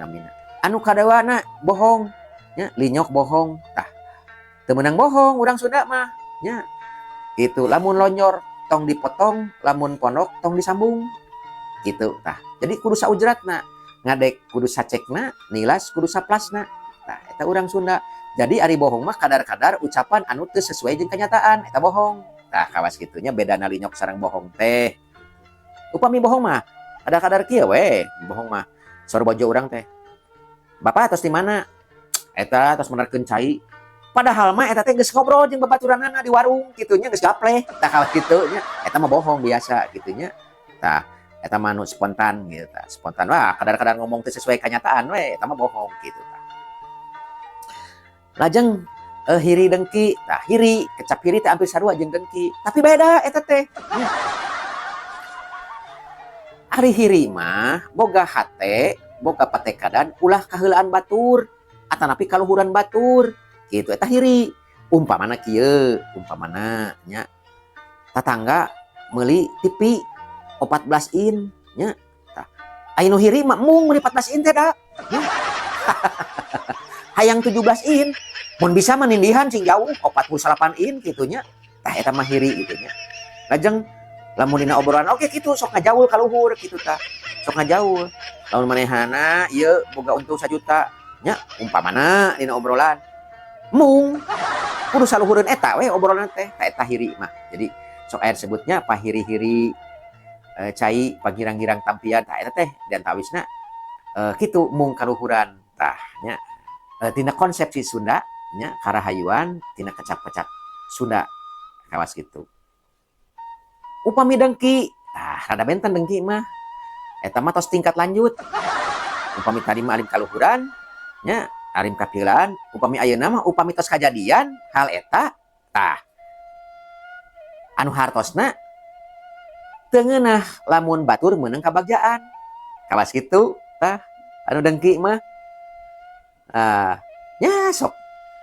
namina anu kadawana bohong nya linyok bohong tah teu meunang bohong urang Sunda mah nya itu lamun lonyor tong dipotong lamun pondok tong disambung gitu tah jadi kudu saujratna ngadek kudu sacekna nilas kudu saplasna tah eta urang Sunda jadi ari bohong mah kadar-kadar ucapan anu teu sesuai jeung kenyataan eta bohong tah kawas kitunya bedana linyok sareng bohong teh upami bohong mah kadar-kadar kieu we bohong mah sor bojo urang teh bapak tos di mana eta tos menerkeun cai padahal mah eta teh geus ngobrol jeung babaturanana di warung kitunya geus gapleh tah kawas kitu nya eta mah bohong biasa kitunya tah eta mah anu spontan gitu tah spontan wah kadar-kadar ngomong teu sesuai kenyataan we eta mah bohong gitu tah lajeng hiri dengki tah hiri kecap hiri teh hampir sarua jeung dengki tapi beda eta teh ari hiri mah boga hate boga patekadan ulah kaheulaan batur atanapi kaluhuran batur gitu eta hiri umpamana kieu umpamana nya tatangga meuli TV 14 in nya tah anu hiri mah mung meuli 14 in teh da hayang 17 in mun bisa menindihan sing jauh 48 in kitunya tah eta mah hiri gitu nya lajeng lamun dina obrolan oke kitu sok ngajaul ka luhur kitu tah sok ngajaul lamun manehana ieu boga untung 1 juta nya umpamana dina obrolan mung kudu saluhureun eta we obrolan teh ta eta hiri mah jadi sok aya sebutnya pahiri-hiri cai pagirang-girang tampian ta eta teh dan tawisna kitu mung kaluhuran tah nya tina konsepsi Sunda nya karahayuan tina kecap-kecap Sunda kawas kitu upami dengki tah rada benten dengki mah eta mah tos tingkat lanjut upami tadi mah alim kaluhuran nya arim kapieulaan upami ayeuna mah upami tos kajadian hal eta tah anu hartosna teu ngeunah lamun batur meunang kabagjaan kawas kitu tah anu dengki mah nya sok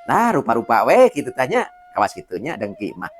nah rupa-rupa we kitu tanya kawas kitunya dengki mah